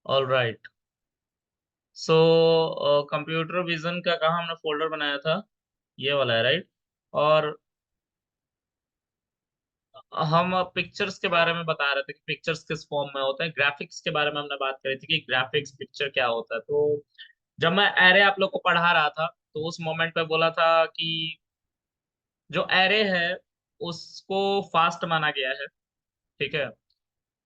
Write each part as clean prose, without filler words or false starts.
All right. So computer vision का कहाँ हमने फोल्डर बनाया था, ये वाला है राइट। और हम पिक्चर्स के बारे में बता रहे थे कि पिक्चर्स किस फॉर्म में होते हैं, ग्राफिक्स के बारे में हमने बात करी थी कि ग्राफिक्स पिक्चर क्या होता है। तो जब मैं एरे आप लोग को पढ़ा रहा था तो उस मोमेंट पे बोला था कि जो एरे है उसको फास्ट माना गया है, ठीक है।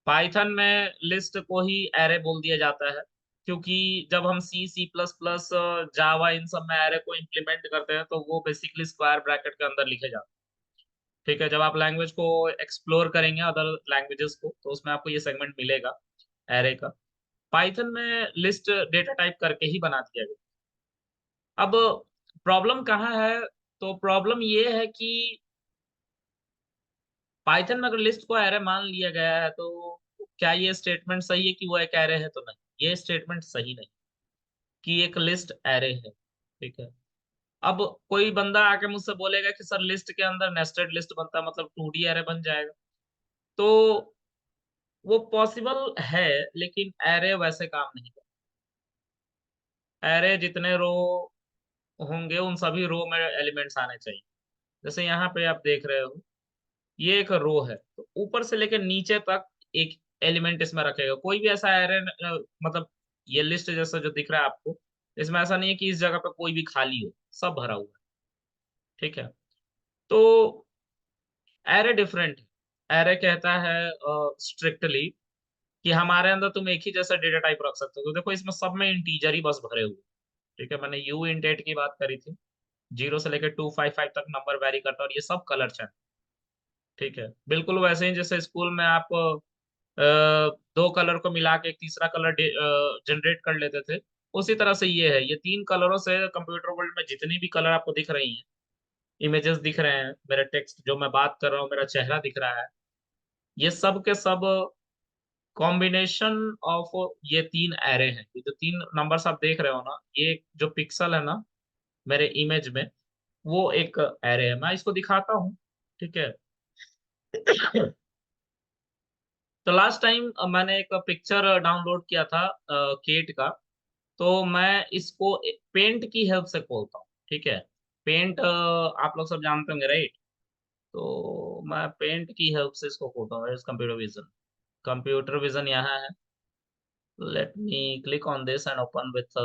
पाइथन में लिस्ट को ही एरे बोल दिया जाता है, क्योंकि जब हम सी प्लस प्लस जावा इन सब में एरे को इम्प्लीमेंट करते हैं तो वो बेसिकली स्क्वायर ब्रैकेट के अंदर लिखे जाते हैं, ठीक है। जब आप लैंग्वेज को एक्सप्लोर करेंगे अदर लैंग्वेजेस को तो उसमें आपको ये सेगमेंट मिलेगा एरे का। पाइथन में लिस्ट डेटा टाइप करके ही बना दिया गया। अब प्रॉब्लम कहाँ है, तो प्रॉब्लम ये है कि पाइथन में अगर लिस्ट को एरे मान लिया गया है तो क्या ये स्टेटमेंट सही है कि वो एक एरे है, तो नहीं, ये स्टेटमेंट सही नहीं कि एक लिस्ट एरे है, ठीक है। अब कोई बंदा आके मुझसे बोलेगा कि सर लिस्ट के अंदर नेस्टेड लिस्ट बनता है, मतलब 2D एरे बन जाएगा, तो वो पॉसिबल है, लेकिन एरे वैसे काम नहीं करता। एरे जितने रो होंगे उन सभी रो में एलिमेंट्स आने चाहिए। जैसे यहाँ पे आप देख रहे हो, ये एक रो है तो ऊपर से लेकर नीचे तक एक एलिमेंट इसमें रखेगा। कोई भी ऐसा एरे मतलब ये लिस्ट जैसा जो दिख रहा है आपको, इसमें ऐसा नहीं है कि इस जगह पे कोई भी खाली हो, सब भरा हुआ है, ठीक है। तो एरे डिफरेंट है। एरे कहता है स्ट्रिक्टली कि हमारे अंदर तुम एक ही जैसा डेटा टाइप रख सकते हो। तो देखो इसमें सब में इंटीजर ही बस भरे हुए, ठीक है। मैंने यू इंट 8 की बात करी थी, 0 से लेकर 255 तक नंबर वेरी करता है, और ये सब कलर चैनल, ठीक है। बिल्कुल वैसे ही जैसे स्कूल में आप दो कलर को मिला के एक तीसरा कलर जनरेट कर लेते थे, उसी तरह से ये है। ये तीन कलरों से कंप्यूटर वर्ल्ड में जितनी भी कलर आपको दिख रही हैं, इमेजेस दिख रहे हैं, मेरा टेक्स्ट जो मैं बात कर रहा हूँ, मेरा चेहरा दिख रहा है, ये सब के सब कॉम्बिनेशन ऑफ ये तीन एरे हैं। ये जो तीन नंबर्स आप देख रहे हो ना, ये जो पिक्सल है ना मेरे इमेज में, वो एक एरे है। मैं इसको दिखाता हूँ, ठीक है। तो लास्ट टाइम मैंने एक पिक्चर डाउनलोड किया था केट का, तो मैं इसको पेंट की हेल्प से खोलता हूँ, ठीक है। पेंट आप लोग सब जानते होंगे राइट। तो मैं पेंट की हेल्प से इसको खोलता हूँ, कंप्यूटर विजन। कंप्यूटर विजन यहाँ है। Let me click on this and open with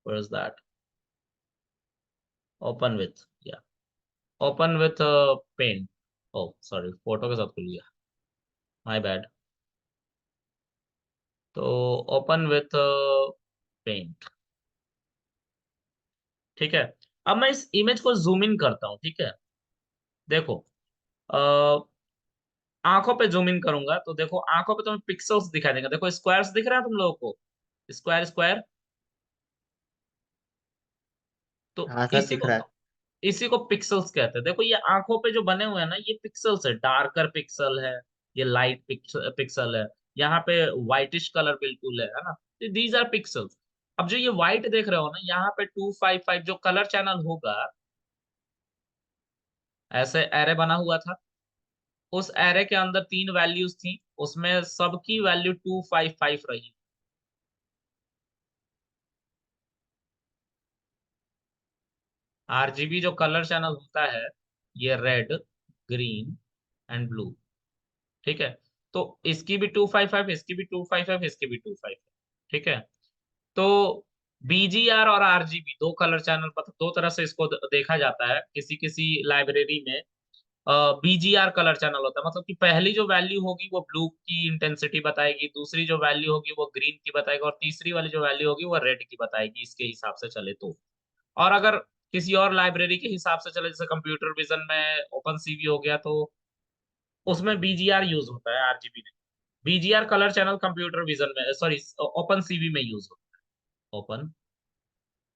where is that, open with, या open with paint. Oh sorry, photo के साथ खुल गया, माय बैड। तो ओपन विथ पेंट, ठीक है। अब मैं इस इमेज को जूम इन करता हूँ, ठीक है। देखो आंखों पे जूम इन करूंगा तो देखो आंखों पे तुम्हें पिक्सल्स दिखाई देंगे। देखो स्क्वायर्स दिख रहा है तुम लोगों को, स्क्वायर स्क्वायर। तो हाँ सर, दिख रहा है। इसी को पिक्सल्स कहते हैं। देखो ये आंखों पे जो बने हुए हैं ना, ये पिक्सल्स है, डार्कर पिक्सल है, ये लाइट पिक्सल है, यहाँ पे व्हाइटिश कलर बिल्कुल है ना। These are pixels. अब जो ये व्हाइट देख रहे हो ना, यहाँ पे 255 जो कलर चैनल होगा, ऐसे एरे बना हुआ था, उस एरे के अंदर तीन वैल्यूज थी, उसमें सबकी वैल्यू 255 रही। आरजीबी जो कलर चैनल होता है, ये रेड, ग्रीन एंड ब्लू, ठीक है। तो इसकी भी 255, इसकी भी 255, इसकी भी 255, ठीक है। तो बीजीआर और आरजीबी दो कलर चैनल, मतलब दो तरह से इसको देखा जाता है। किसी किसी लाइब्रेरी में बीजीआर कलर चैनल होता है, मतलब कि पहली जो वैल्यू होगी वो ब्लू की इंटेंसिटी बताएगी, दूसरी जो वैल्यू होगी वो ग्रीन की बताएगी, और तीसरी वाली जो वैल्यू होगी वो रेड की बताएगी, इसके हिसाब से चले तो। और अगर किसी और लाइब्रेरी के हिसाब से चले, जैसे कंप्यूटर विजन में ओपन सीवी हो गया, तो उसमें बीजीआर यूज होता है, आरजीबी नहीं। BGR colour channel computer vision में, सॉरी, ओपन सीवी में यूज होता है। ओपन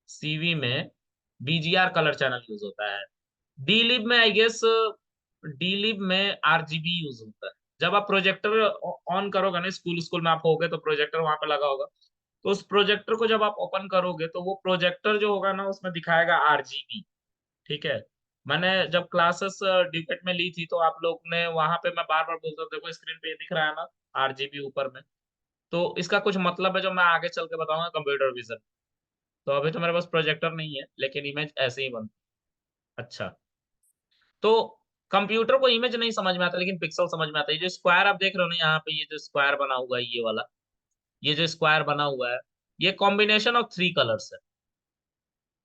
सीवी में बीजीआर कलर चैनल यूज होता है। डीलिब में आई गेस, डीलिब में आरजीबी यूज होता है। जब आप प्रोजेक्टर ऑन करोगे ना, स्कूल स्कूल में आप होगे तो प्रोजेक्टर वहां पे लगा होगा, तो उस प्रोजेक्टर को जब आप ओपन करोगे तो वो प्रोजेक्टर जो होगा ना उसमें दिखाएगा आरजीबी, ठीक है। मैंने जब क्लासेस ड्यूकेट में ली थी तो आप लोग ने वहां पे, मैं बार बार बोलता हूँ, देखो स्क्रीन पे ये दिख रहा है ना, आरजीबी ऊपर में। तो इसका कुछ मतलब है जो मैं आगे चल के बताऊंगा कंप्यूटर विजन। तो अभी तो मेरे पास प्रोजेक्टर नहीं है, लेकिन इमेज ऐसे ही बनती है। अच्छा, तो कंप्यूटर को इमेज नहीं समझ में आता, लेकिन पिक्सल समझ में आता है। ये जो स्क्वायर आप देख रहे हो ना यहाँ पे, ये जो स्क्वायर बना हुआ है ये वाला, ये जो स्क्वायर बना हुआ है, ये कॉम्बिनेशन ऑफ 3 कलर्स है,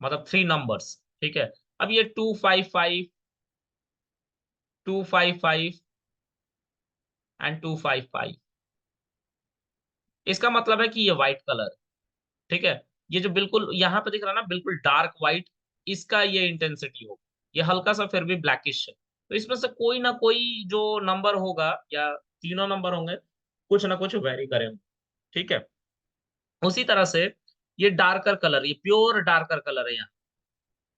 मतलब 3 नंबर्स। ठीक है। अब ये 255, 255 एंड 255, इसका मतलब है कि ये व्हाइट कलर। ठीक है। ये जो बिल्कुल यहाँ पे दिख रहा है ना, बिल्कुल डार्क व्हाइट, इसका ये इंटेंसिटी होगा। ये हल्का सा फिर भी ब्लैकिश है। तो इसमें से कोई ना कोई जो नंबर होगा, या तीनों नंबर होंगे, कुछ ना कुछ वेरी करेंगे। ठीक है। उसी तरह से ये डार्कर कलर, ये प्योर डार्कर कलर है यहाँ,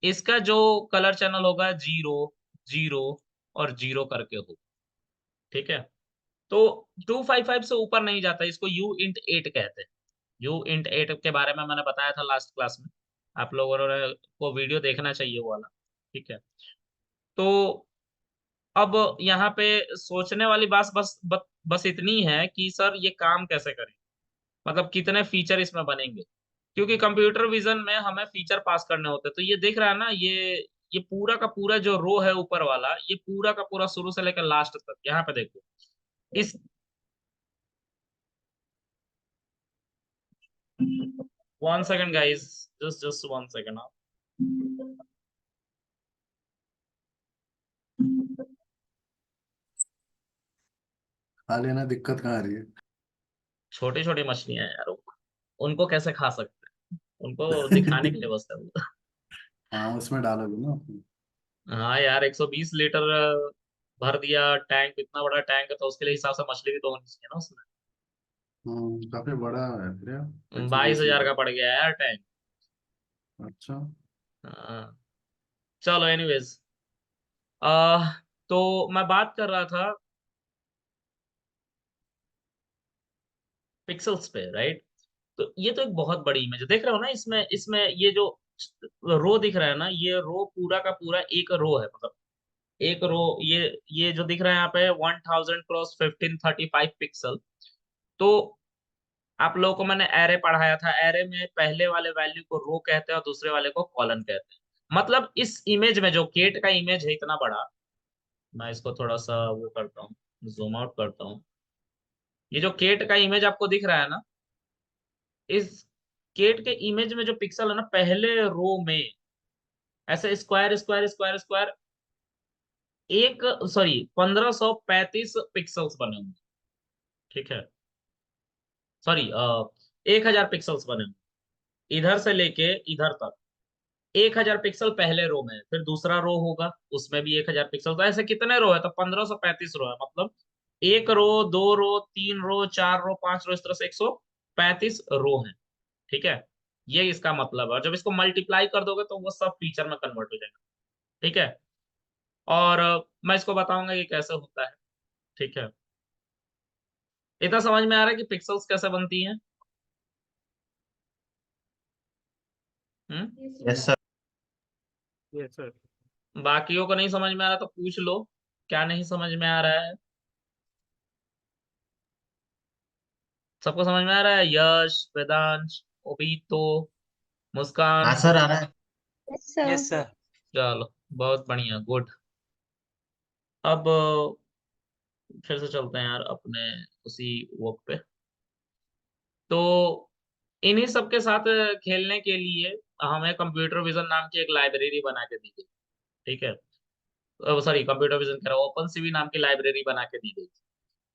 इसका जो कलर चैनल होगा 0, 0 और 0 करके हो। ठीक है। तो 255 से ऊपर नहीं जाता, इसको U int 8 कहते हैं। U int 8 के बारे में मैंने बताया था लास्ट क्लास में, आप लोगों ने को वीडियो देखना चाहिए वो वाला। ठीक है। तो अब यहाँ पे सोचने वाली बात बस इतनी है कि सर ये काम कैसे करें, मतलब कितने फीचर इसमें बनेंगे। क्योंकि कंप्यूटर विजन में हमें फीचर पास करने होते हैं। तो ये दिख रहा है ना, ये पूरा का पूरा जो रो है ऊपर वाला, ये पूरा का पूरा शुरू से लेकर लास्ट तक, यहाँ पे देखो इस 1 सेकंड गाइस, जस्ट 1 सेकंड। खा लेना, दिक्कत कहाँ आ रही है? छोटी छोटी मछलियां हैं यार, उनको कैसे खा सकते हैं, उनको दिखाने के लिए बस है वो। हाँ, उसमें डालोगे ना अपनी। हाँ यार, 120 लीटर भर दिया टैंक, इतना बड़ा टैंक है, तो उसके लिए हिसाब से मछली भी तो होनी चाहिए ना उसमें। काफी बड़ा है फिर यार, 22,000 120 लीटर। का पड़ गया यार टैंक। अच्छा। हाँ। चलो एनीवेज, तो मैं बात कर रहा था पिक्सल्स पे, राइट। तो ये तो एक बहुत बड़ी इमेज है, देख रहे हो ना, इसमें इसमें ये जो रो दिख रहा है ना, ये रो पूरा का पूरा एक रो है, मतलब एक रो, ये जो दिख रहा है यहाँ पे 1000 × 1535 पिक्सल। तो आप लोगों को मैंने एरे पढ़ाया था, एरे में पहले वाले वैल्यू को रो कहते हैं और दूसरे वाले को कॉलन कहते हैं। मतलब इस इमेज में जो केट का इमेज है इतना बड़ा, मैं इसको थोड़ा सा वो करता हूँ, जूम आउट करता हूँ। ये जो केट का इमेज आपको दिख रहा है ना, इस केट के इमेज में जो पिक्सल है ना, पहले रो में ऐसे स्क्वायर स्क्वायर स्क्वायर स्क्वायर, एक, सॉरी, 1535 पिक्सल्स बने होंगे। ठीक है। सॉरी, 1000 पिक्सल्स बने होंगे इधर से लेके इधर तक। 1000 पिक्सल पहले रो में है, फिर दूसरा रो होगा उसमें भी 1000 पिक्सल। तो ऐसे कितने रो है, तो 1535 रो है, मतलब एक रो, दो रो, तीन रो, चार रो, पांच रो, इस तरह से 135 रो है। ठीक है। ये इसका मतलब है, और जब इसको मल्टीप्लाई कर दोगे तो वो सब फीचर में कन्वर्ट हो जाएगा। ठीक है। और मैं इसको बताऊंगा ये कैसे होता है। ठीक है। इतना समझ में आ रहा है कि पिक्सल्स कैसे बनती हैं? Hmm. Yes sir. Yes sir. बाकियों को नहीं समझ में आ रहा तो पूछ लो, क्या नहीं समझ में आ रहा है? सबको समझ में आ रहा है? यश, वेदांश, ओबीतो, हाँ मुस्कान। सर, आ रहा है। Yes sir. Yes sir. चलो, बहुत बढ़िया, गुड। अब फिर से चलते हैं यार अपने उसी वर्क पे। तो इन्हीं सब के साथ खेलने के लिए हमें कंप्यूटर विजन नाम की एक लाइब्रेरी बना के दी गई। ठीक है। सॉरी, कंप्यूटर विजन कह रहा हूँ, ओपन सीवी नाम की लाइब्रेरी बना के दी गई।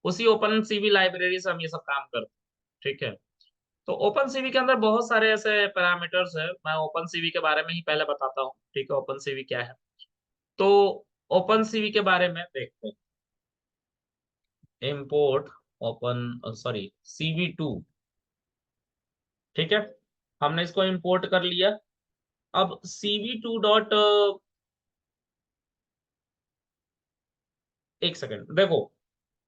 उसी ओपन सीवी लाइब्रेरी से हम ये सब काम करते हैं। ठीक है। तो ओपन सीवी के अंदर बहुत सारे ऐसे पैरामीटर्स है, मैं ओपन सीवी के बारे में ही पहले बताता हूँ। ठीक है, ओपन सीवी क्या है। तो ओपन सीवी के बारे में देखते हैं। Import open, sorry, CV2। ठीक है। हमने इसको इंपोर्ट कर लिया। अब CV2 डॉट, एक सेकंड देखो,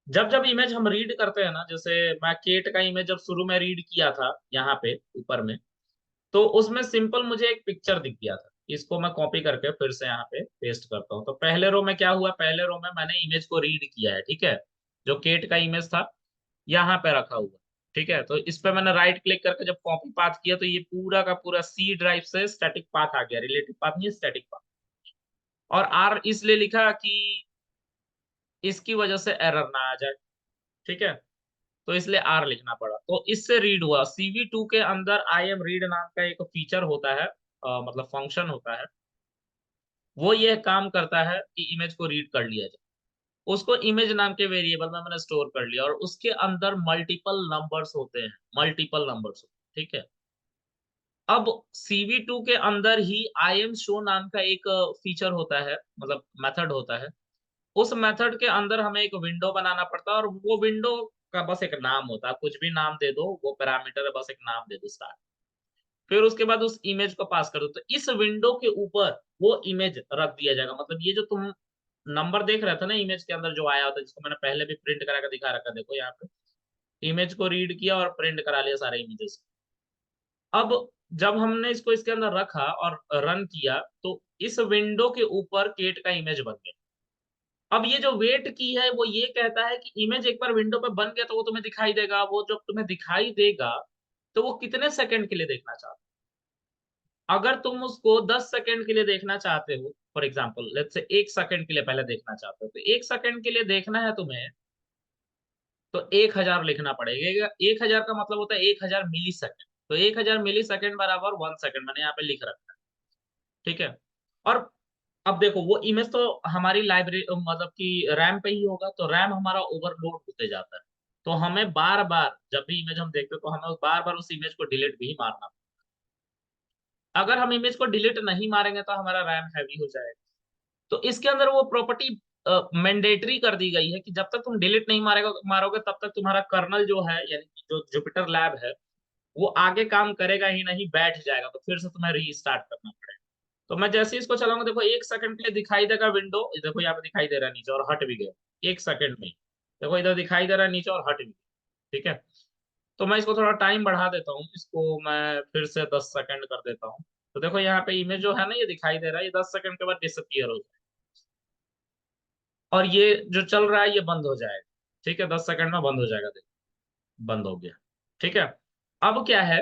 जब जब इमेज हम रीड करते हैं ना, जैसे मैं केट का इमेज जब शुरू में रीड किया था यहाँ पे ऊपर में, तो उसमें सिंपल मुझे एक पिक्चर दिख गया था। इसको मैं कॉपी करके फिर से यहाँ पे पेस्ट करता हूँ। तो पहले रो में क्या हुआ, पहले रो में मैंने इमेज को रीड किया है। ठीक है। जो केट का इमेज था यहाँ पे रखा हुआ। ठीक है, तो इस पे मैंने राइट क्लिक करके जब कॉपी पाथ किया तो ये पूरा का पूरा सी ड्राइव से स्टैटिक पाथ आ गया, रिलेटिव पाथ नहीं, स्टैटिक पाथ। और आर इसलिए लिखा कि इसकी वजह से एरर ना आ जाए, ठीक है, तो इसलिए आर लिखना पड़ा। तो इससे रीड हुआ। CV2 के अंदर आई एम रीड नाम का एक फीचर होता है, मतलब फंक्शन होता है, वो ये काम करता है कि इमेज को रीड कर लिया जाए। उसको इमेज नाम के वेरिएबल में मैंने स्टोर कर लिया, और उसके अंदर मल्टीपल नंबर्स होते हैं, मल्टीपल नंबर्स, ठीक है। अब CV2 के अंदर ही आई एम शो नाम का एक फीचर होता है, मतलब मेथड होता है। उस मेथड के अंदर हमें एक विंडो बनाना पड़ता है, और वो विंडो का बस एक नाम होता है, कुछ भी नाम दे दो, वो पैरामीटर है, बस एक नाम दे दो स्टार्ट। फिर उसके बाद उस इमेज को पास कर दो, तो इस विंडो के ऊपर वो इमेज रख दिया जाएगा। मतलब ये जो तुम नंबर देख रहे थे ना इमेज के अंदर जो आया होता है, जिसको मैंने पहले भी प्रिंट करा कर दिखा रखा, देखो यहाँ पे इमेज को रीड किया और प्रिंट करा लिया सारे इमेजेस। अब जब हमने इसको इसके अंदर रखा और रन किया, तो इस विंडो के ऊपर केट का इमेज बन गया। अब ये जो वेट की है वो ये कहता है कि इमेज एक बार विंडो पे बन गया तो वो तुम्हें दिखाई देगा। वो जब तुम्हें दिखाई देगा तो वो कितने सेकंड के लिए देखना चाहते हो। अगर तुम उसको 10 सेकंड के लिए देखना चाहते हो, for example let's say 1 second के लिए पहले देखना चाहते हो, तो 1 सेकंड के लिए देखना है तुम्हें, तो 1000 लिखना पड़ेगा। 1000 का मतलब होता है 1000 मिली सेकंड। तो 1000 मिली सेकंड बराबर 1 सेकंड मैंने यहाँ पे लिख रखा है, ठीक है। और अब देखो वो इमेज तो हमारी लाइब्रेरी मतलब कि रैम पे ही होगा, तो रैम हमारा ओवरलोड होते जाता है। तो हमें बार बार जब भी इमेज हम देखते हैं तो हमें बार बार उस इमेज को डिलीट भी मारना। अगर हम इमेज को डिलीट नहीं मारेंगे तो हमारा रैम हैवी हो जाएगा। तो इसके अंदर वो प्रॉपर्टी मैंडेटरी कर दी गई है कि जब तक तुम डिलीट नहीं मारोगे तब तक तुम्हारा कर्नल जो है, यानी कि जो जुपिटर लैब है, वो आगे काम करेगा ही नहीं, बैठ जाएगा। तो फिर से तुम्हें रीस्टार्ट करना पड़ेगा। तो मैं जैसे ही इसको चलाऊंगा, देखो 1 सेकंड के लिए दिखाई देगा विंडो, देखो यहाँ पे दिखाई दे रहा है नीचे और हट भी गया 1 सेकंड में ही। देखो इधर दिखाई दे रहा है नीचे और हट भी गया, ठीक है। तो मैं इसको थोड़ा टाइम बढ़ा देता हूँ, इसको मैं फिर से 10 सेकंड कर देता हूँ। तो देखो यहाँ पे इमेज जो है ना, ये दिखाई दे रहा है, ये 10 सेकंड के बाद डिसअपियर हो जाए, और ये जो चल रहा है ये बंद हो जाएगा, ठीक है। 10 सेकंड में बंद हो जाएगा, देखो बंद हो गया, ठीक है। अब क्या है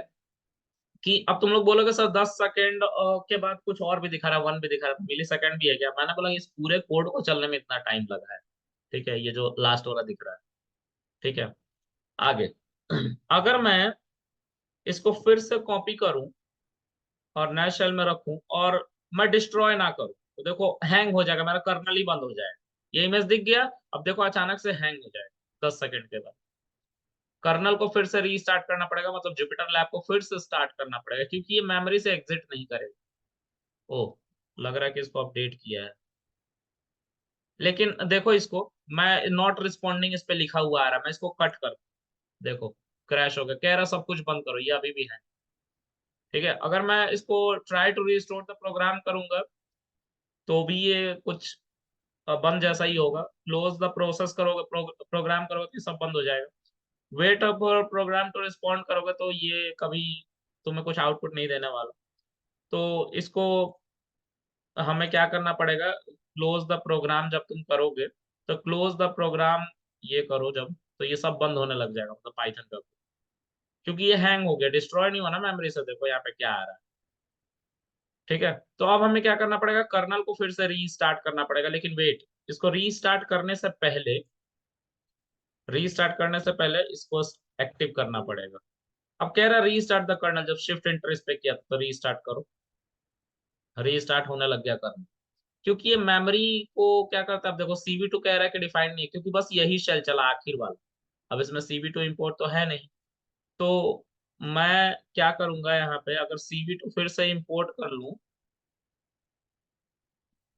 कि अब तुम लोग बोलोगे सर 10 सेकंड के बाद कुछ और भी दिखा रहा है, 1 भी दिखा रहा है, मिली सेकंड भी है क्या। मैंने बोला इस पूरे कोड को चलने में इतना टाइम लगा है, ठीक है, ये जो लास्ट वाला दिख रहा है, ठीक है। आगे अगर मैं इसको फिर से कॉपी करूं और नए शेल में रखूं और मैं डिस्ट्रॉय ना करूं, तो देखो हैंग हो जाएगा, मेरा कर्नल ही बंद हो जाएगा। ये इमेज दिख गया, अब देखो अचानक से हैंग हो जाएगा 10 सेकंड के बाद। कर्नल को फिर से रीस्टार्ट करना पड़ेगा, मतलब जुपिटर लैब को फिर से स्टार्ट करना पड़ेगा, क्योंकि ये मेमोरी से एग्जिट नहीं करेगा। ओह, लग रहा है कि इसको अपडेट किया है, लेकिन देखो इसको, मैं नॉट रिस्पॉन्डिंग इस पे लिखा हुआ आ रहा है, मैं इसको कट कर, देखो क्रैश हो गया, कह रहा सब कुछ बंद करो, ये अभी भी है, ठीक है। अगर मैं इसको try to restore the program करूंगा तो भी ये कुछ बंद जैसा ही होगा। क्लोज द प्रोसेस करोगे, प्रोग्राम करोगे तो ये सब बंद हो जाएगा। Wait for program to respond करोगे तो ये कभी तुम्हें कुछ आउटपुट नहीं देने वाला। तो इसको हमें क्या करना पड़ेगा, क्लोज द प्रोग्राम जब तुम करोगे, तो क्लोज द प्रोग्राम ये करो जब, तो ये सब बंद होने लग जाएगा, मतलब पाइथन का, क्योंकि ये हैंग हो गया, डिस्ट्रॉय नहीं होना मेमोरी से। देखो यहाँ पे क्या आ रहा है, ठीक है। तो अब हमें क्या करना पड़ेगा, कर्नल को फिर से रीस्टार्ट करना पड़ेगा, लेकिन वेट, इसको रीस्टार्ट करने से पहले इसको एक्टिव करना पड़ेगा। अब कह रहा है रीस्टार्ट द कर्नल, जब शिफ्ट एंटर इस पे किया तो रीस्टार्ट करो, रीस्टार्ट होने लग गया कर्नल। क्योंकि ये मेमोरी को क्या करता है, अब देखो CV2 कह रहा है कि डिफाइंड नहीं है, क्योंकि बस यही शेल चला आखिर वाला। अब इसमें CV2 इंपोर्ट तो है नहीं, तो मैं क्या करूंगा यहाँ पे, अगर CV2 फिर से इंपोर्ट कर लूं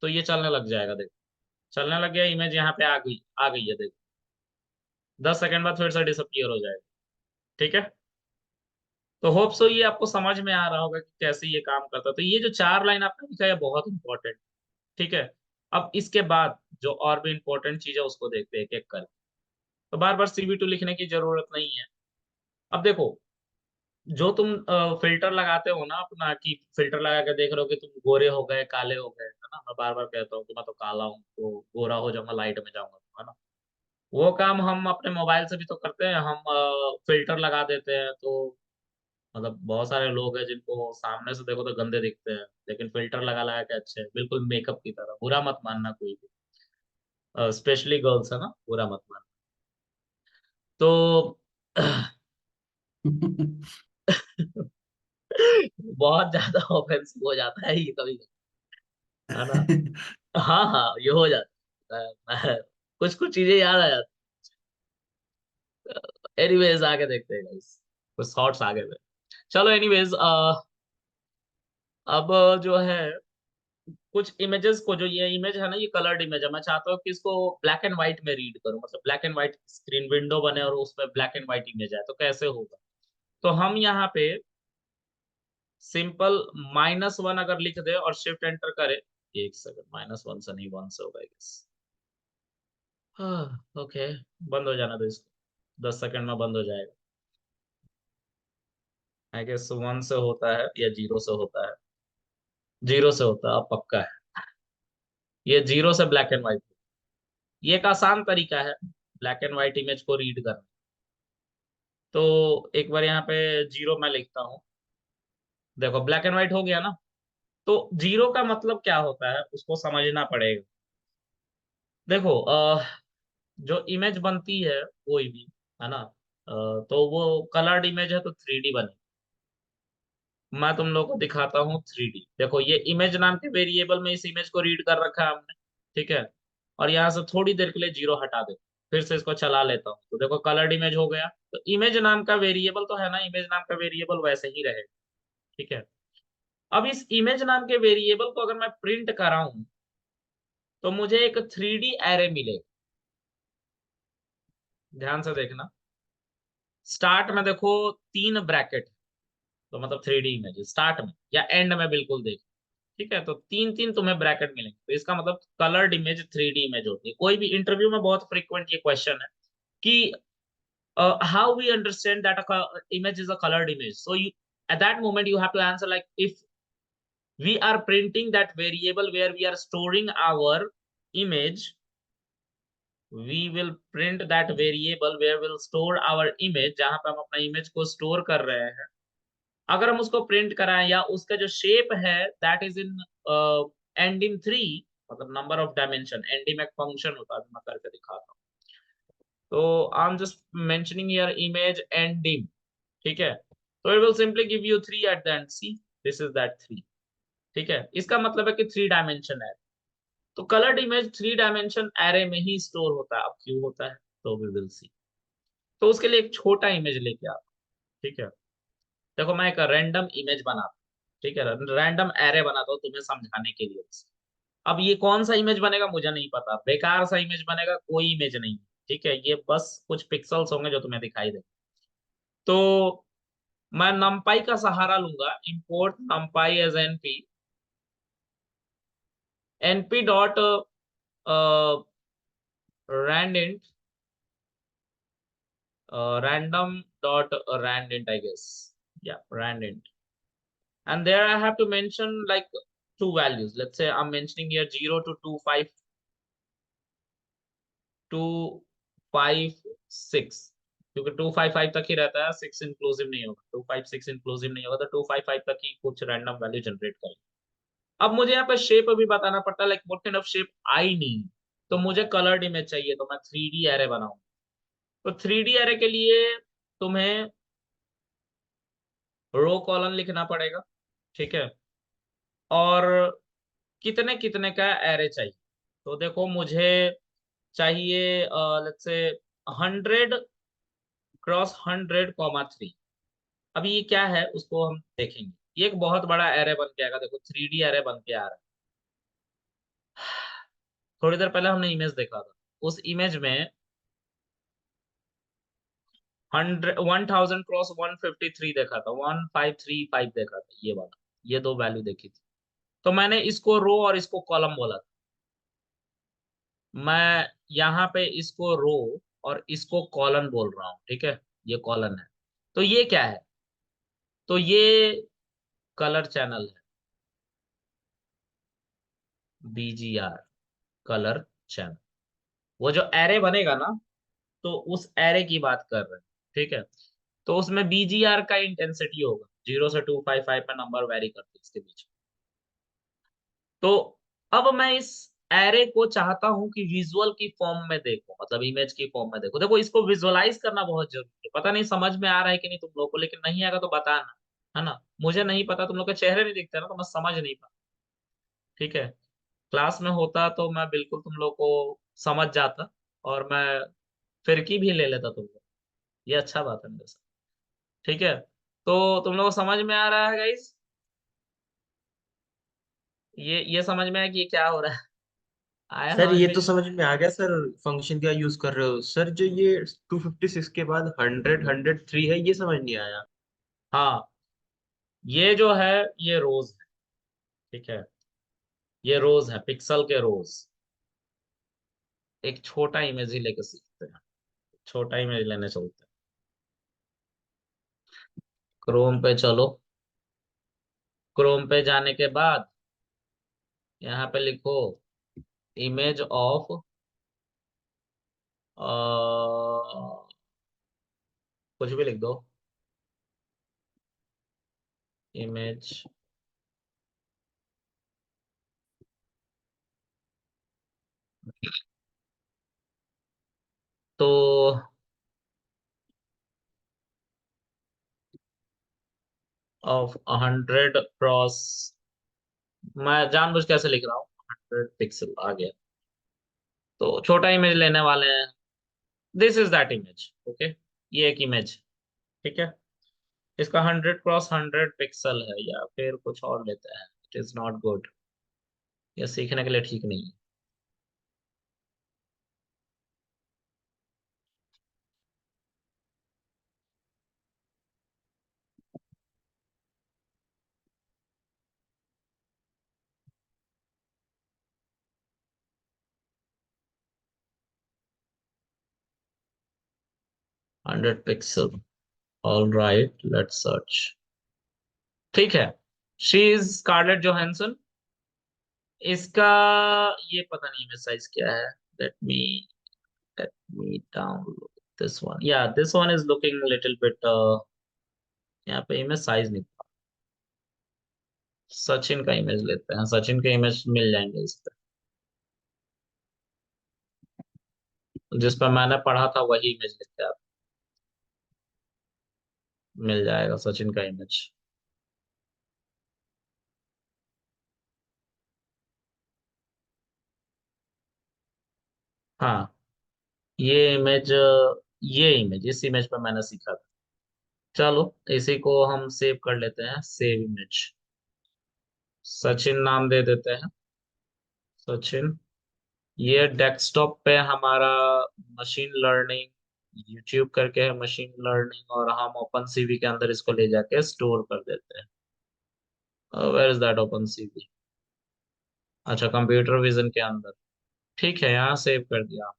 तो ये चलने लग जाएगा, देखो चलने लग गया, इमेज यहाँ पे आ गई है, देखो 10 सेकंड बाद फिर से डिसअपियर हो जाएगा, ठीक है। तो होप सो ये आपको समझ में आ रहा होगा कि कैसे ये काम करता है। तो ये जो 4 लाइन आपने लिखा है बहुत इंपॉर्टेंट, ठीक है। अब इसके बाद जो और भी इंपॉर्टेंट चीज है उसको देखते हैं एक एक कर। तो बार बार CV2 लिखने की जरूरत नहीं है। अब देखो, जो तुम फिल्टर लगाते हो ना अपना, कि फिल्टर लगा के देख रहे हो कि तुम गोरे हो गए, काले हो गए, है ना। मैं बार बार कहता हूँ कि मैं तो काला हूँ, तो गोरा हो जाऊंगा, लाइट में जाऊंगा, है ना। वो काम हम अपने मोबाइल से भी तो करते हैं, हम फिल्टर लगा देते हैं, तो मतलब बहुत सारे लोग हैं जिनको सामने से देखो तो गंदे दिखते हैं, लेकिन फिल्टर लगा लगा के अच्छे, बिल्कुल मेकअप की तरह। बुरा मत मानना कोई भी, स्पेशली गर्ल्स है ना, बुरा मत मानना। तो बहुत ज्यादा ऑफेंसिव हो जाता है ये कभी, है ना। हाँ हाँ, ये हो जाता है। कुछ कुछ चीजें याद आ जाती। एनीवेज आगे देखते हैं गाइस, कुछ थॉट्स आगे में। चलो एनीवेज, अब जो है कुछ इमेजेस को, जो ये इमेज है ना, ये कलर्ड इमेज है, मैं चाहता हूँ कि इसको ब्लैक एंड व्हाइट में रीड करूँ, मतलब black and white screen window बने और उसमें ब्लैक एंड व्हाइट इमेज है, तो कैसे होगा। तो हम यहाँ पे सिंपल -1 अगर लिख दे और शिफ्ट एंटर करे, एक सेकंड, -1 से नहीं, 1 से होगा गेस। हाँ ओके, बंद हो जाना दो इसको, 10 सेकंड में बंद हो जाएगा। आई गेस 1 से होता है या 0 से होता है, 0 से होता है, अब पक्का है। ये 0 से ब्लैक एंड व्हाइट, ये एक आसान तरीका है ब्लैक एंड व्हाइट इमेज को रीड करने। तो एक बार यहाँ पे 0 मैं लिखता हूँ, देखो ब्लैक एंड व्हाइट हो गया ना। तो 0 का मतलब क्या होता है उसको समझना पड़ेगा। देखो जो इमेज बनती है कोई भी, है ना, तो वो कलर्ड इमेज है तो 3D बने। मैं तुम लोग को दिखाता हूँ 3D। देखो ये इमेज नाम के वेरिएबल में इस इमेज को रीड कर रखा है हमने, ठीक है। और यहाँ से थोड़ी देर के लिए 0 हटा दे, फिर से इसको चला लेता हूँ, तो देखो कलर्ड इमेज हो गया। तो इमेज नाम का वेरिएबल तो है ना, इमेज नाम का वेरिएबल वैसे ही रहेगा, ठीक है। अब इस इमेज नाम के वेरिएबल को अगर मैं प्रिंट कराऊं, तो मुझे एक 3D एरे मिलेगा। ध्यान से देखना, स्टार्ट में देखो 3 ब्रैकेट, तो मतलब 3D इमेज स्टार्ट में या एंड में, बिल्कुल देख, ठीक है। तो 3 3 तुम्हें ब्रैकेट मिलेंगे, तो इसका मतलब कलर्ड इमेज 3D इमेज होती है। कोई भी इंटरव्यू में बहुत फ्रीक्वेंट ये क्वेश्चन है कि how we understand that image is a colored image, so you at that moment you have to answer like, if we are printing that variable where we are storing our image, we will print that variable where we'll store our image, जहां पे हम अपना image को store कर रहे हैं। अगर हम उसको प्रिंट कराएं, या उसका जो शेप है that is in and in 3, मतलब नंबर ऑफ डायमेंशन, एंड में एक फंक्शन होता है, मैं करके दिखाता हूँ। तो I am just mentioning here image and dim, ठीक है। तो it will simply give you 3 at the end, see this is that 3, ठीक है। इसका मतलब है कि 3 डायमेंशन है। तो कलर्ड इमेज 3 डायमेंशन एरे में ही स्टोर होता है। अब क्यों होता है, तो वी विल सी। तो उसके लिए एक छोटा इमेज लेके आप, ठीक है। देखो मैं एक रैंडम इमेज बनाता हूँ, ठीक है, रैंडम एरे बनाता हूँ तुम्हें समझाने के लिए। अब ये कौन सा इमेज बनेगा मुझे नहीं पता, बेकार सा इमेज बनेगा, कोई इमेज नहीं, ठीक है। ये बस कुछ पिक्सल्स होंगे जो तुम्हें दिखाई दे। तो मैं नमपाई का सहारा लूंगा, import NumPy as np, np dot randint, random dot randint, I guess. Yeah, randint. And there I have to mention like two values. Let's say I'm mentioning here 0 to 256, क्योंकि 255 तक ही रहता है, 6 इंक्लूसिव नहीं होगा, 256 इंक्लूसिव नहीं होगा, तो 255 तक ही कुछ रैंडम वैल्यू जनरेट करें। अब मुझे यहाँ पे शेप भी बताना पड़ता है, like what kind of shape I need. तो मुझे कलर्ड इमेज चाहिए, तो मैं 3D एरे बनाऊं। तो 3D एरे के लिए तुम्हें रो कॉलम लिखना पड़ेगा, ठीक है। और कितने कितने का एरे चाहिए, तो देखो मुझे चाहिए लेट्स से 100 × 100, 3। अभी ये क्या है उसको हम देखेंगे। ये एक बहुत बड़ा एरे बन के आएगा, देखो 3D एरे बन के आ रहा है। थोड़ी देर पहले हमने इमेज देखा था, उस इमेज में 1000 × 153 देखा था, 1535 देखा था, ये वाला, ये दो वैल्यू देखी थी। तो मैंने इसको रो और इसको कॉलम बोला था। मैं यहाँ पे इसको रो और इसको कॉलन बोल रहा हूँ, ठीक है। ये कॉलन है। तो ये क्या है, तो ये कलर चैनल है, BGR, कलर चैनल। वो जो एरे बनेगा ना, तो उस एरे की बात कर रहे हैं, ठीक है। तो उसमें बीजीआर का इंटेंसिटी होगा 0 से 255 में, नंबर वेरी करते हैं इसके बीच। तो अब मैं इस एरे को चाहता हूं कि विजुअल की फॉर्म में देखो, मतलब इमेज की फॉर्म में देखो। देखो इसको विजुअलाइज करना बहुत जरूरी है। पता नहीं समझ में आ रहा है कि नहीं तुम लोग को, लेकिन नहीं आएगा तो बताना, है ना। मुझे नहीं पता, तुम लोग के चेहरे नहीं दिखते ना, तो मैं समझ नहीं पा, ठीक है। क्लास में होता तो मैं बिल्कुल तुम लोग को समझ जाता, और मैं फिरकी भी ले लेता तुम लोग। ये अच्छा बात है मेरे साथ, ठीक है। तो तुम लोग को समझ में आ रहा है गाइस? ये समझ में आया कि ये क्या हो रहा है? आया सर समझ ये में? तो समझ में आ गया सर, फंक्शन क्या यूज कर रहे हो सर। जो ये 256 के बाद 100 103 है, ये समझ नहीं आया। हाँ, ये जो है ये रोज है, ठीक है। ये रोज है, पिक्सल के रोज। एक छोटा इमेज ही लेके सीखते हैं, छोटा इमेज लेने चलते हैं। क्रोम पे चलो। क्रोम पे जाने के बाद यहाँ पे लिखो इमेज ऑफ, कुछ भी लिख दो, इमेज तो ऑफ 100 क्रॉस, मैं जानबूझ कैसे लिख रहा हूँ, 100 पिक्सल आ गया। तो छोटा इमेज लेने वाले हैं, this is that image, okay. ये एक इमेज, ठीक है। इसका 100 क्रॉस 100 पिक्सल है, या फिर कुछ और लेते हैं, इट इज नॉट गुड, ये सीखने के लिए ठीक नहीं है। 100 pixel, all right, let's search. ठीक है, शी इज स्कारलेट जोहानसन। इसका ये पता नहीं इमेज साइज क्या है। Let me let me download this one, या this one is looking little bit, यहाँ पे इमेज साइज नहीं। सचिन का इमेज लेते हैं, सचिन के इमेज मिल जाएंगे इस पे, जिस पर मैंने पढ़ा था वही इमेज लेते हैं आप, मिल जाएगा सचिन का इमेज। हाँ, ये इमेज इस इमेज पर मैंने सीखा था। चलो इसी को हम सेव कर लेते हैं, सेव इमेज, सचिन नाम दे देते हैं, सचिन। ये डेस्कटॉप पे हमारा मशीन लर्निंग यूट्यूब करके है, मशीन लर्निंग, और हम ओपन सीवी के अंदर इसको ले जाके स्टोर कर देते हैं। Where is that open CV? अच्छा, कंप्यूटर विजन के अंदर, ठीक है, यहाँ सेव कर दिया,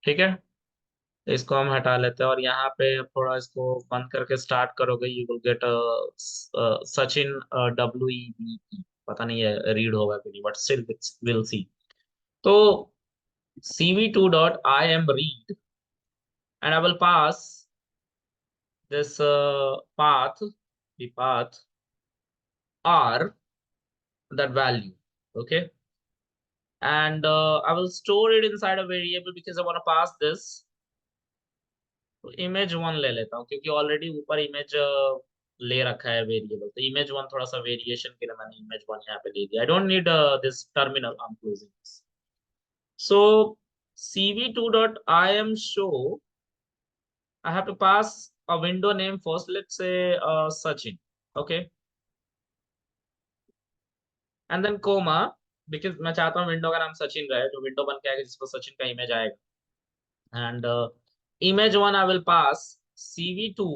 ठीक है। इसको हम हटा लेते हैं, और यहाँ पे थोड़ा इसको बंद करके स्टार्ट करोगे, you will get Sachin WEBE, पता नहीं है रीड होगा कि नहीं, बट स्टिल विल सी। तो cv2.imread, and I will pass this path, the path r, that value, okay. And I will store it inside a variable because I want to pass this. तो image one ले लेता हूँ, क्योंकि already ऊपर image ले रखा है variable, तो इमेज वन थोड़ा सा वेरिएशन के लिए मैंने इमेज वन यहाँ पे ले दिया। I don't need this terminal, I am closing this. So cv2.im show, I have to pass a window name first. Let's say Sachin, okay, and then comma, because मैं चाहता हूँ विंडो का नाम सचिन रहे, जो विंडो बन के आएगा जिसको सचिन का इमेज आएगा। And image one I will pass cv2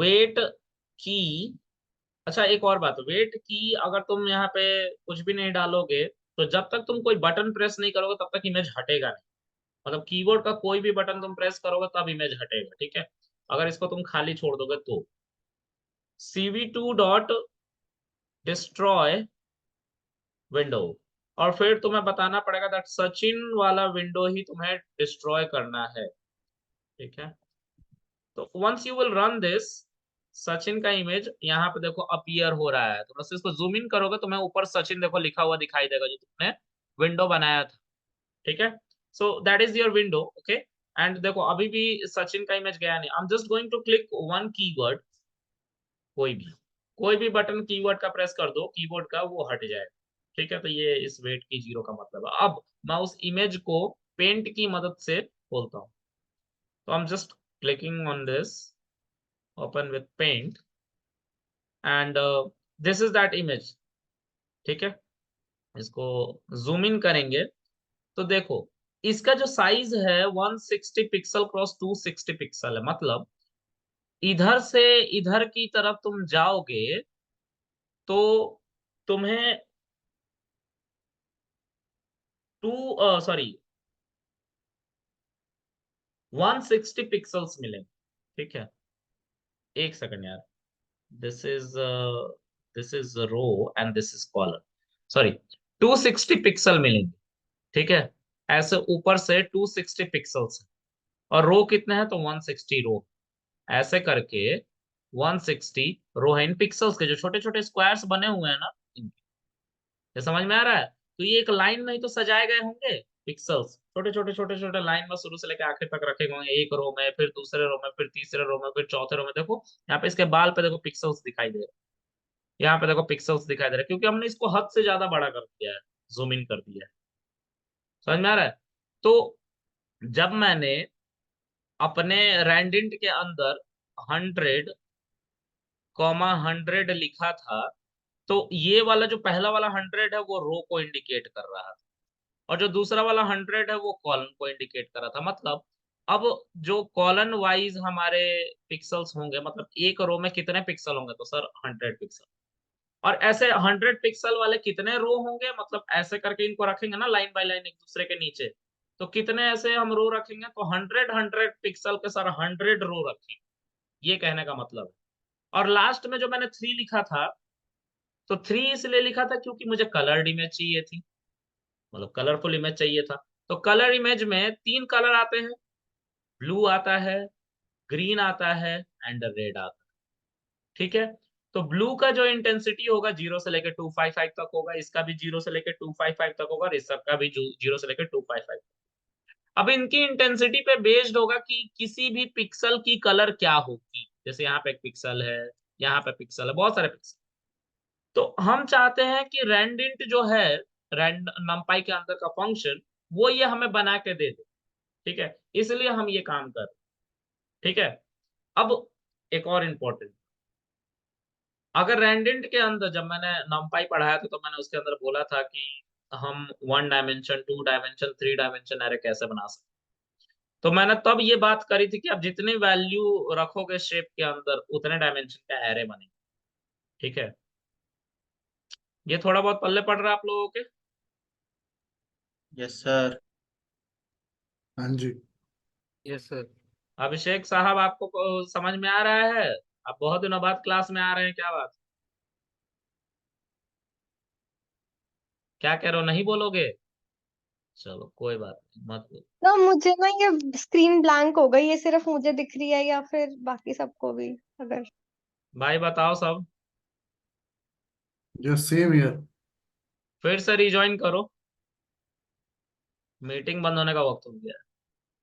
wait key. अच्छा, एक और बात, वेट की अगर तुम यहाँ पे कुछ भी नहीं डालोगे, तो जब तक तुम कोई बटन प्रेस नहीं करोगे तब तक इमेज हटेगा नहीं। मतलब कीबोर्ड का कोई भी बटन तुम प्रेस करोगे तब इमेज हटेगा, ठीक है। अगर इसको तुम खाली छोड़ दोगे तो cv2 डॉट डिस्ट्रॉय विंडो, और फिर तुम्हें बताना पड़ेगा दैट सचिन वाला विंडो ही तुम्हें डिस्ट्रॉय करना है, ठीक है। तो once you will run this, Sachin का इमेज यहाँ पे देखो अपीयर हो रहा है। तो बस इसको जूम इन करोगे, तुम्हें ऊपर सचिन देखो लिखा हुआ दिखाई देगा, जो तुमने विंडो बनाया था, ठीक है। So that is your window, okay. And देखो अभी भी सचिन का इमेज गया नहीं। I am just going to click one keyword, कोई भी बटन कीवर्ड का प्रेस कर दो कीबोर्ड का, वो हट जाएगा, ठीक है। तो ये इस वेट की जीरो का मतलब है। अब मैं उस इमेज को पेंट की मदद से खोलता हूँ। तो I am just clicking on this, open with paint, and this is that image, ठीक है। इसको जूम इन करेंगे तो देखो इसका जो साइज है 160 पिक्सल क्रॉस 260 पिक्सल है। मतलब इधर से इधर की तरफ तुम जाओगे तो तुम्हें टू सॉरी 160 पिक्सल्स मिलेंगे, ठीक है। एक सेकंड यार, this is row and this is column, sorry 260 pixel मिलेंगे, ठीक है। ऐसे ऊपर से 260 पिक्सल्स है, और रो कितने हैं तो 160 रो। ऐसे करके 160 रो है इन पिक्सल्स के, जो छोटे छोटे स्क्वायर्स बने हुए हैं ना इनके। ये समझ में आ रहा है? तो ये एक लाइन में ही तो सजाए गए होंगे पिक्सल्स, छोटे छोटे छोटे छोटे लाइन में शुरू से लेकर आखिर तक रखे गए होंगे। एक रो में, फिर दूसरे रो में, फिर तीसरे रो में, फिर चौथे रो में। देखो यहाँ पे इसके बाल पे देखो पिक्सल्स दिखाई दे रहे हैं, यहाँ पे देखो पिक्सल्स दिखाई दे रहे हैं, क्योंकि हमने इसको हद से ज्यादा बड़ा कर दिया है, जूम इन कर दिया है। समझ में आ रहा है? तो जब मैंने अपने रैंडेंट के अंदर 100, 100 लिखा था, तो ये वाला जो पहला वाला 100 है वो रो को इंडिकेट कर रहा था, और जो दूसरा वाला 100 है वो कॉलन को इंडिकेट कर रहा था। मतलब अब जो कॉलन वाइज हमारे पिक्सल्स होंगे, मतलब एक रो में कितने पिक्सल होंगे तो सर 100 पिक्सल। और ऐसे 100 पिक्सल वाले कितने रो होंगे, मतलब ऐसे करके इनको रखेंगे ना लाइन बाय लाइन एक दूसरे के नीचे, तो कितने ऐसे हम रो रखेंगे तो 100 100 पिक्सल के सर 100 रो रखेंगे, ये कहने का मतलब है। और लास्ट में जो मैंने 3 लिखा था, तो 3 इसलिए लिखा था क्योंकि मुझे कलर्ड इमेज चाहिए थी, मतलब कलरफुल इमेज चाहिए था। तो कलर इमेज में 3 कलर आते हैं, ब्लू आता है, ग्रीन आता है, एंड रेड आता है, ठीक है। तो ब्लू का जो इंटेंसिटी होगा 0 से लेकर 255 तक होगा, इसका भी 0 से लेकर 255 तक होगा, और इस सबका भी 0 से लेकर 255। अब इनकी इंटेंसिटी पे बेस्ड होगा कि किसी भी पिक्सल की कलर क्या होगी। जैसे यहाँ पे एक पिक्सल है, यहाँ पे पिक्सल है, बहुत सारे पिक्सल। तो हम चाहते हैं कि रैंडिंट जो है, रैंड नंपाई के अंदर का फंक्शन, वो ये हमें बना के दे दे, ठीक है। इसलिए हम ये काम कर रहे हैं, ठीक है। अब एक और इम्पोर्टेंट, अगर रैंडेंट के अंदर जब मैंने नंपाई पढ़ाया था तो मैंने उसके अंदर बोला था कि हम 1 डायमेंशन, 2 डायमेंशन, 3 डायमेंशन अरे कैसे बना सकते। तो मैंने तब ये बात करी थी कि आप जितनी वैल्यू रखोगे शेप के अंदर उतने डायमेंशन का एरे बनेगा, ठीक है। ये थोड़ा बहुत पल्ले पड़ रहा है आप लोगों के? Yes sir. हाँ जी। Yes sir. अभिषेक साहब आपको समझ में आ रहा है? आप बहुत दिनों बाद क्लास में आ रहे हैं, क्या बात? क्या कह रहे हो, नहीं बोलोगे? चलो कोई बात नहीं, मत बोलो। तो मुझे ना ये स्क्रीन ब्लैंक हो गई, ये सिर्फ मुझे दिख रही है या फिर बाकी सबको भी? अगर भाई बताओ सब। Just same here. फिर से रिज्वाइन करो, मीटिंग बंद होने का वक्त हो गया है।